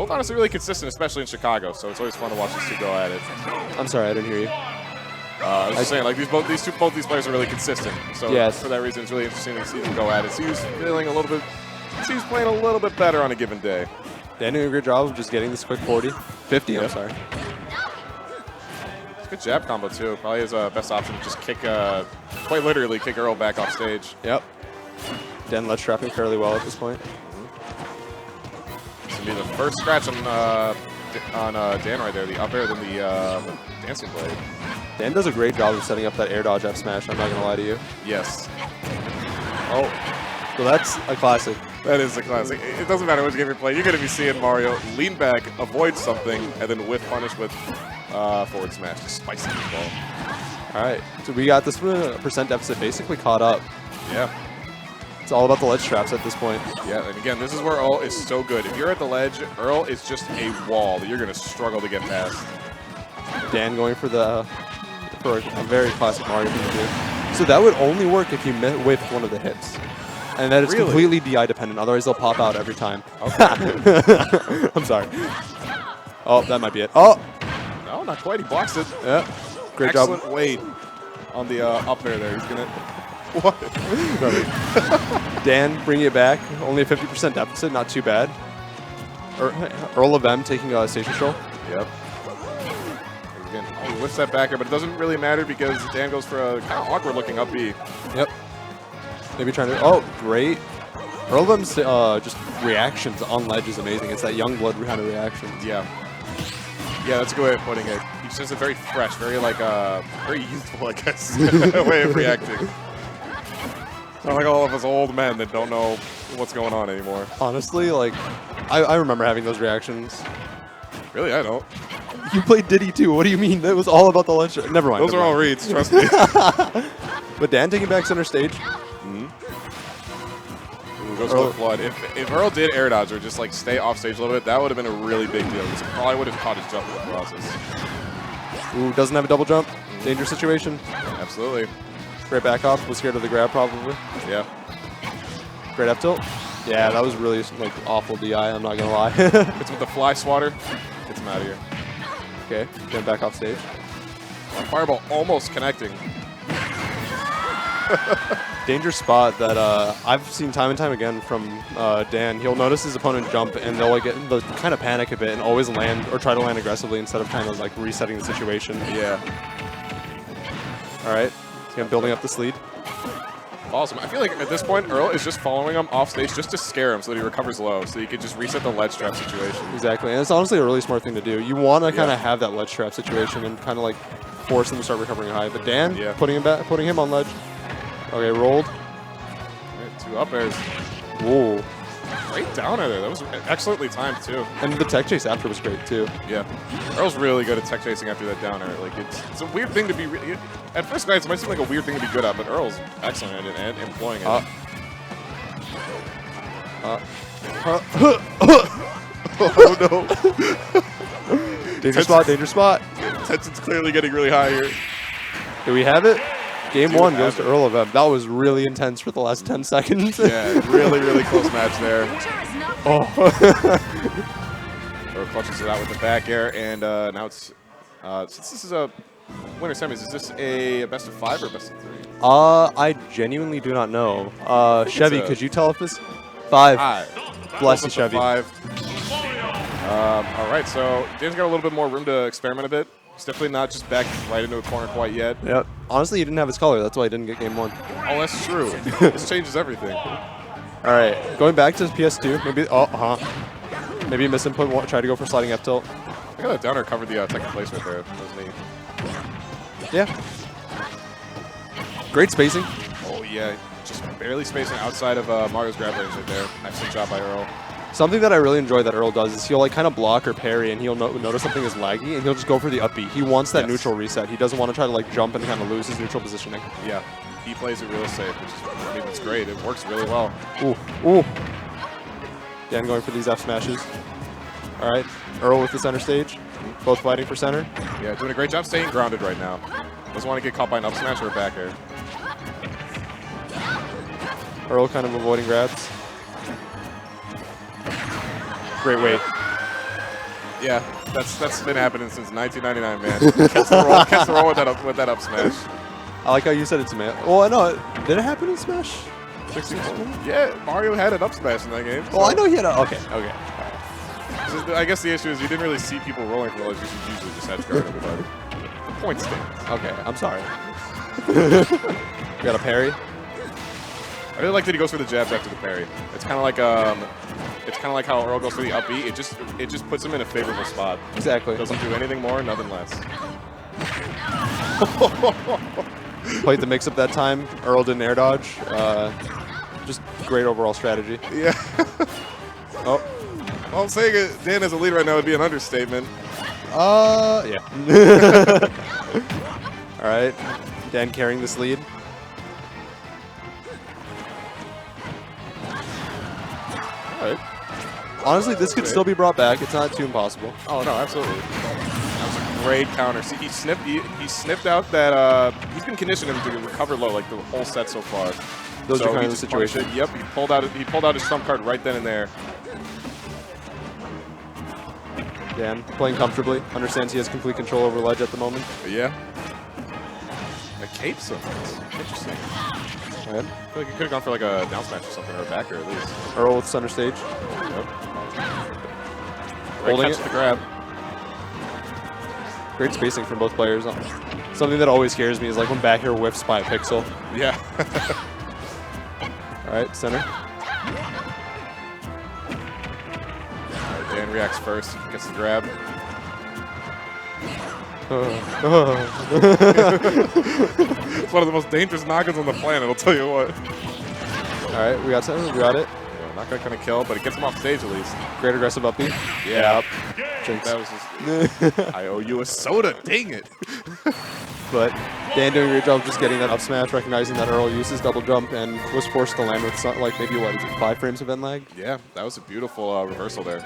both honestly really consistent, especially in Chicago. So it's always fun to watch these two go at it. I'm sorry, I didn't hear you. I was just saying, like both these players are really consistent. So yes. For that reason, it's really interesting to see them go at it. So he was feeling a little bit. So he's playing a little bit better on a given day. Dan doing a great job of just getting this quick 50. I'm sorry. It's a good jab combo too. Probably his best option to just kick, quite literally kick Earl back off stage. Yep. Dan ledge trapping fairly well at this point. This will be the first scratch on Dan right there. The up air, then the dancing blade. Dan does a great job of setting up that air dodge F smash. I'm not gonna lie to you. Yes. Oh, so that's a classic. That is a classic. It doesn't matter which game you play. You're going to be seeing Mario lean back, avoid something, and then whiff punish with forward smash. Just spicy the ball. All right. So we got this percent deficit basically caught up. Yeah. It's all about the ledge traps at this point. Yeah, and again, this is where Earl is so good. If you're at the ledge, Earl is just a wall that you're going to struggle to get past. Dan going for a very classic Mario thing to do. So that would only work if you whiffed one of the hits. And that it's completely DI dependent, otherwise they'll pop out every time. Okay. I'm sorry. Oh, that might be it. Oh! No, not quite. He blocks it. Yeah. Great Excellent job. weight on the up air there. He's going to... What? Dan bringing it back. Only a 50% deficit, not too bad. Earl of M taking a stage control. Yep. Again, he whiffs that backer, but it doesn't really matter because Dan goes for a kind of awkward looking up B. Yep. Maybe trying to... Oh, great. Earl of M's just reactions on ledge is amazing. It's that young blood kind of reaction. Yeah. Yeah, that's a good way of putting it. He's just a very fresh, very very youthful, I guess, way of reacting. Not like all of us old men that don't know what's going on anymore. Honestly, like, I remember having those reactions. Really, I don't. You played Diddy too. What do you mean? That was all about the ledge. Never mind. Those are all reads, trust me. But Dan taking back center stage. Goes for the flood. If Earl did air dodge or just like stay off stage a little bit, that would have been a really big deal. Because it probably would have caught his jump in the process. Ooh, doesn't have a double jump. Dangerous situation. Absolutely. Great back off. Was scared of the grab probably. Yeah. Great F tilt. Yeah, that was really like awful DI. I'm not gonna lie. It's with the fly swatter. Gets him out of here. Okay, then back off stage. Fireball almost connecting. Danger spot that I've seen time and time again from Dan. He'll notice his opponent jump and they'll they'll kind of panic a bit and always land or try to land aggressively instead of kind of like resetting the situation. Yeah. All right, so I'm building up this lead. Awesome. I feel like at this point, Earl is just following him off stage just to scare him so that he recovers low, so you can just reset the ledge trap situation. Exactly, and it's honestly a really smart thing to do. You want to kind of have that ledge trap situation and kind of like force him to start recovering high. But Dan, putting him on ledge. Okay, rolled. Right, 2 up airs. Whoa. Great downer there. That was excellently timed too. And the tech chase after was great too. Yeah. Earl's really good at tech chasing after that downer. Like it's a weird thing to be. At first glance, it might seem like a weird thing to be good at, but Earl's excellent at it and employing it. Oh no. Danger spot, danger spot. Tension's clearly getting really high here. Do we have it? Game 1 goes to Earl of M. That was really intense for the last 10 seconds. Yeah, really, really close match there. Oh. Earl clutches it out with the back air, and now it's since this is a winner semis, is this a best of 5 or best of 3? I genuinely do not know. Chevy, could you tell if it's 5? Bless you, Chevy. 5. All right, so Dan's got a little bit more room to experiment a bit. He's definitely not just back right into a corner quite yet. Yep. Honestly, he didn't have his color. That's why he didn't get game 1. Oh, that's true. This changes everything. All right, going back to PS2. Maybe. Maybe misinput. Try to go for sliding F tilt. I think that downer covered the tech placement there. That was neat. Yeah. Great spacing. Oh yeah, just barely spacing outside of Mario's grab range right there. Excellent job by Earl. Something that I really enjoy that Earl does is he'll like kind of block or parry, and he'll notice something is laggy, and he'll just go for the up B. He wants that neutral reset. He doesn't want to try to like jump and kind of lose his neutral positioning. Yeah, he plays it real safe, which is, I mean, it's great. It works really well. Ooh, ooh. Dan going for these F smashes. All right, Earl with the center stage, both fighting for center. Yeah, doing a great job staying grounded right now. Doesn't want to get caught by an up smash or a back air. Earl kind of avoiding grabs. Great weight. Yeah, that's been happening since 1999, man. Catch the roll with that up smash. I like how you said it's Smash. Well, no, did it happen in Smash? 64? Yeah, Mario had an up smash in that game. Well, I know he had a. Okay. I guess the issue is you didn't really see people rolling for those. You should usually just edge guard everybody. The point stands. Okay, I'm sorry. We got a parry. I really like that he goes for the jabs after the parry. It's kind of like how Earl goes for the up B. It just puts him in a favorable spot. Exactly. Doesn't do anything more, nothing less. Played the mix-up that time. Earl didn't air dodge. Just great overall strategy. Yeah. Oh. Well, saying it, Dan as a lead right now would be an understatement. Yeah. All right. Dan carrying this lead. All right. Honestly, this could still be brought back. It's not too impossible. Oh, no, absolutely. That was a great counter. See, he sniffed out that, he's been conditioning him to recover low like the whole set so far. Those are kind of the situation. Yep, he pulled out his trump card right then and there. Dan playing comfortably. Understands he has complete control over ledge at the moment. But yeah. A cape sometimes. Interesting. All right. I feel like he could have gone for like a down smash or something, or a backer at least. Earl with center stage. Yep. Holding catch it. the grab. Great spacing from both players. Something that always scares me is like when back air whiffs by a pixel. Yeah. All right, center. Dan reacts first, gets the grab. It's one of the most dangerous knockers on the planet, I'll tell you what. All right, we got center. We got it. Yeah, not gonna kill, but it gets him off stage at least. Great aggressive up B. Yeah. Jinx. That was just, I owe you a soda, dang it. But Dan doing a great job just getting that up smash, recognizing that Earl uses double jump and was forced to land with like maybe what is it, 5 frames of end lag? Yeah, that was a beautiful reversal there.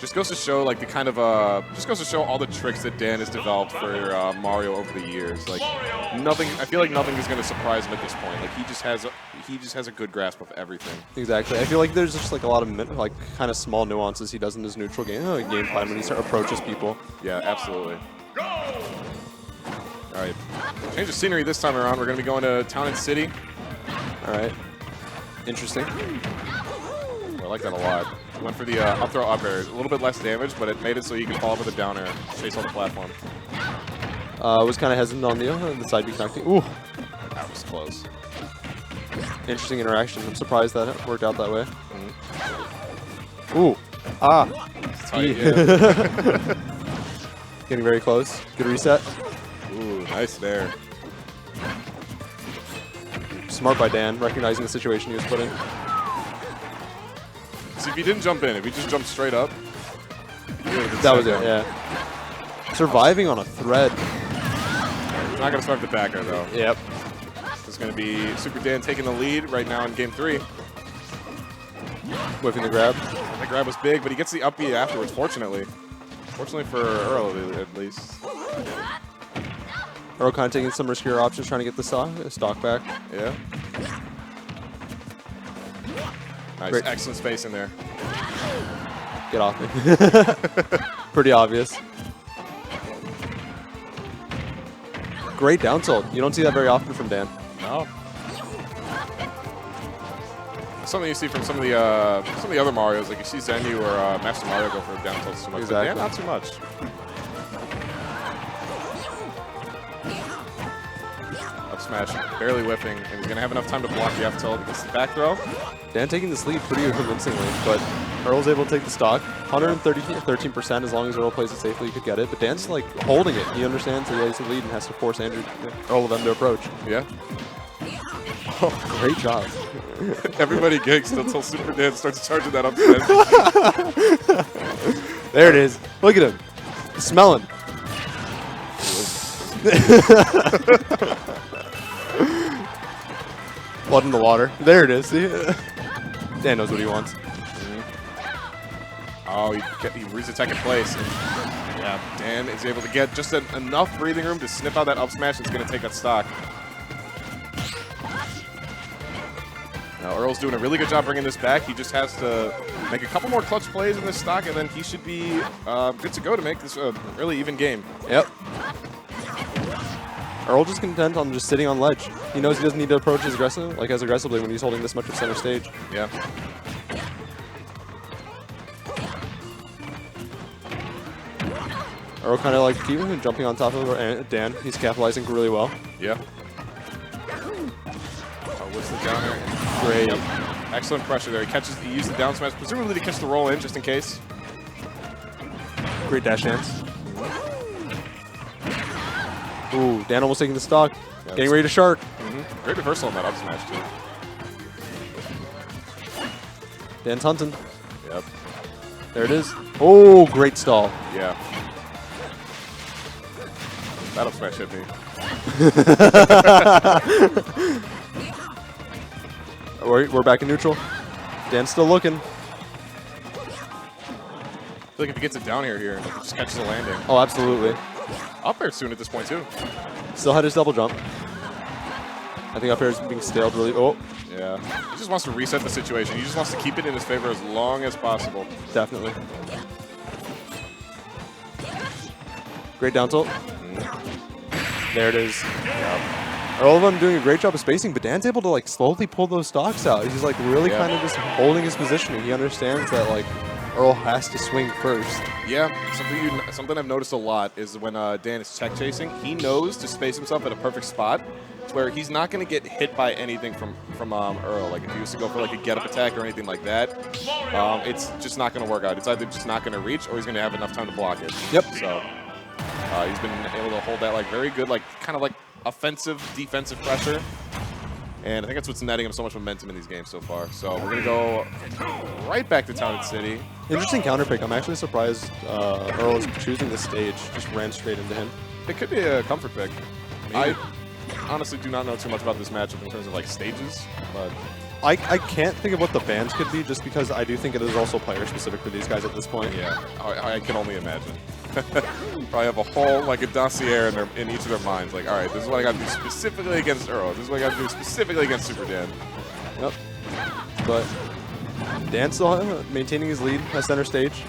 Just goes to show like the kind of just goes to show all the tricks that Dan has developed for Mario over the years. Like nothing, I feel like nothing is going to surprise him at this point. Like he just has a good grasp of everything. Exactly. I feel like there's just like a lot of like kind of small nuances he does in his neutral game plan when he approaches people. Yeah, absolutely. All right, change of scenery this time around. We're going to be going to Town and City. All right. Interesting. I like that a lot. Went for the up throw up air. A little bit less damage, but it made it so you can follow up with a down air, chase on the platform. Was kind of hesitant on the side B connecting. Ooh. That was close. Interesting interaction. I'm surprised that it worked out that way. Ooh. Ah. Tight, yeah. Getting very close. Good reset. Ooh, nice there. Smart by Dan, recognizing the situation he was put in. See, if he didn't jump in, if he just jumped straight up, that was it, yeah. Surviving on a thread. He's not going to survive the backer, though. Yep. This is going to be Super Dan taking the lead right now in Game 3. Whipping the grab. The grab was big, but he gets the up B afterwards, fortunately. Fortunately for Earl, at least. Earl kind of taking some riskier options, trying to get the stock back. Yeah. Nice, Great. excellent space in there. Get off me. Pretty obvious. Great down tilt. You don't see that very often from Dan. No. Something you see from some of the other Marios, like you see Zenyu or Master Mario go for down tilts too much. Exactly. But Dan, not too much. Up smash, barely whiffing, and he's gonna have enough time to block the F tilt. Gets the back throw. Dan taking this lead pretty convincingly, but Earl's able to take the stock. 13% as long as Earl plays it safely, he could get it. But Dan's like holding it. He understands that he has the lead and has to force Earl of them to approach. Yeah. Oh, great job. Everybody gigs until Super Dan starts charging that up smash. There it is. Look at him. He's smelling. Blood in the water. There it is. See? Dan knows what he wants. Oh, he reads attack in place. And yeah, Dan is able to get just enough breathing room to sniff out that up smash that's going to take that stock. Now, Earl's doing a really good job bringing this back. He just has to make a couple more clutch plays in this stock, and then he should be good to go to make this a really even game. Yep. Earl just content on just sitting on ledge. He knows he doesn't need to approach as aggressively when he's holding this much of center stage. Yeah. Earl kind of like keeping him jumping on top of Dan. He's capitalizing really well. Yeah. What's the downer? Great. Yep. Excellent pressure there. He used the down smash, presumably to catch the roll in, just in case. Great dash dance. Ooh, Dan almost taking the stock. Yeah, getting ready to shark. Great reversal on that up smash, too. Dan's hunting. Yep. There it is. Oh, great stall. Yeah. That up smash hit me. We're back in neutral. Dan's still looking. I feel like if he gets it down here, he just catches a landing. Oh, absolutely. Up air soon at this point, too. Still had his double jump. I think up air is being staled really. Oh. Yeah. He just wants to reset the situation. He just wants to keep it in his favor as long as possible. Definitely. Great down tilt. There it is. Yep. All of them doing a great job of spacing, but Dan's able to like slowly pull those stocks out. He's like really kind of just holding his positioning. He understands that like Earl has to swing first. Yeah, something I've noticed a lot is when Dan is check chasing, he knows to space himself at a perfect spot where he's not going to get hit by anything from Earl. Like if he was to go for like a get up attack or anything like that, it's just not going to work out. It's either just not going to reach or he's going to have enough time to block it. Yep. So he's been able to hold that like very good, like kind of like offensive, defensive pressure. And I think that's what's netting him so much momentum in these games so far. So we're going to go right back to Town and City. Interesting counter pick. I'm actually surprised Earl is choosing this stage. Just ran straight into him. It could be a comfort pick. Maybe. I honestly do not know too much about this matchup in terms of like stages, but I can't think of what the bans could be just because I do think it is also player specific for these guys at this point. yeah, I can only imagine. Probably have a whole like a dossier in each of their minds. Like, all right, this is what I got to do specifically against Earl. This is what I got to do specifically against Super Dan. Yep. But Dan still maintaining his lead at center stage.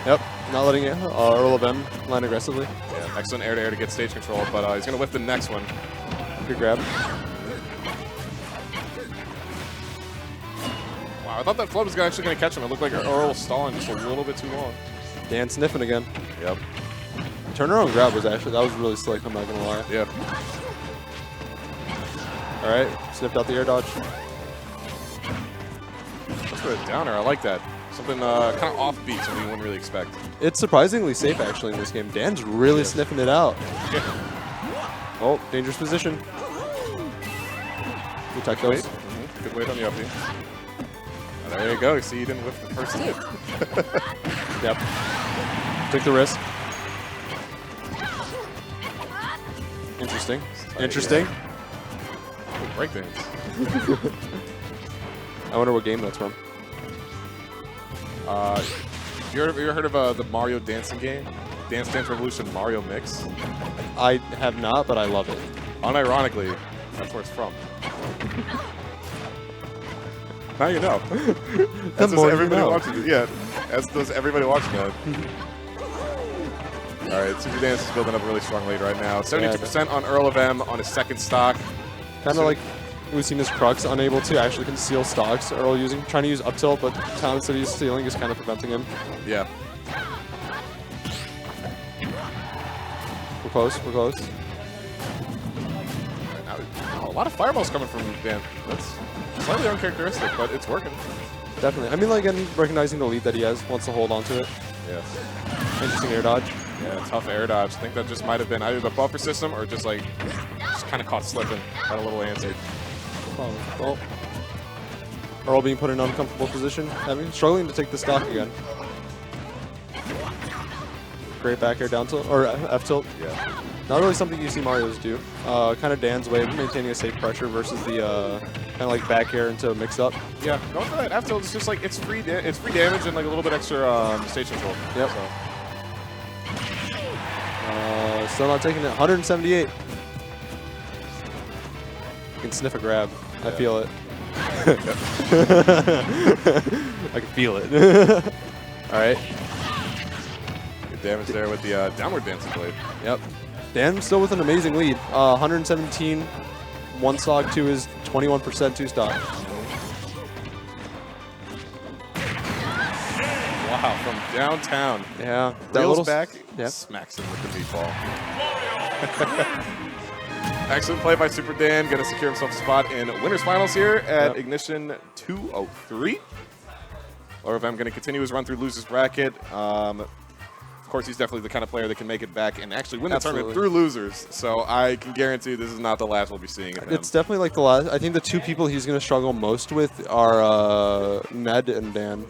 Yep. Not letting Earl of M land aggressively. Yeah, excellent air-to-air to get stage control, but he's going to whip the next one. Good grab. Wow, I thought that flood was actually going to catch him. It looked like Earl was stalling just a little bit too long. Dan sniffing again. Yep. Turnaround grab was actually, that was really slick, I'm not going to lie. Yep. All right, sniffed out the air dodge. Let's put it down there. I like that. Something kind of offbeat, something you wouldn't really expect. It's surprisingly safe actually in this game. Dan's really sniffing it out. Oh, dangerous position. Good tech those. Good weight on the uppie. Oh, there you go. You see, you didn't whip the first hit. Yep. Took the risk. Interesting. Interesting. Good break dance. I wonder what game that's from. You ever heard of the Mario dancing game? Dance Dance Revolution Mario Mix? I have not, but I love it. Unironically, that's where it's from. Now you know. As does everybody watching it. Yeah, as does everybody watching it. All right, Super Dance is building up a really strong lead right now. 72% on Earl of M on his second stock. Kind of like Lucina's Crux, unable to actually conceal stocks. Earl trying to use up tilt, but Town City's stealing is kind of preventing him. Yeah. We're close, we're close. Now, a lot of fireballs coming from Dan. That's slightly uncharacteristic, but it's working. Definitely. I mean, like, again, recognizing the lead that he has, wants to hold on to it. Yes. Interesting air dodge. Yeah, tough air dodge. I think that just might have been either the buffer system or just like, just kind of caught slipping. Got a little antsy. Oh, well. Earl being put in an uncomfortable position. Struggling to take the stock again. Great back air down tilt, or F tilt. Yeah. Not really something you see Mario's do. Kind of Dan's way of maintaining a safe pressure versus the kind of like back air into a mix up. Yeah, going for that F tilt is just like it's free damage and like a little bit extra stage control. Yep. So. Still not taking it. 178. You can sniff a grab. I feel it. I can feel it. All right. Good damage there with the downward dancing blade. Yep. Dan still with an amazing lead. 117 one stock to his 21% two stock. Wow, from downtown. Yeah. Reels back, Yep. smacks him with the meatball. Excellent play by Super Dan. Going to secure himself a spot in winners finals here at Ignition 203. Or if I'm going to continue his run through losers bracket. Of course, he's definitely the kind of player that can make it back and actually win the tournament through losers. So I can guarantee this is not the last we'll be seeing of him. It's definitely like the last. I think the two people he's going to struggle most with are Ned and Dan.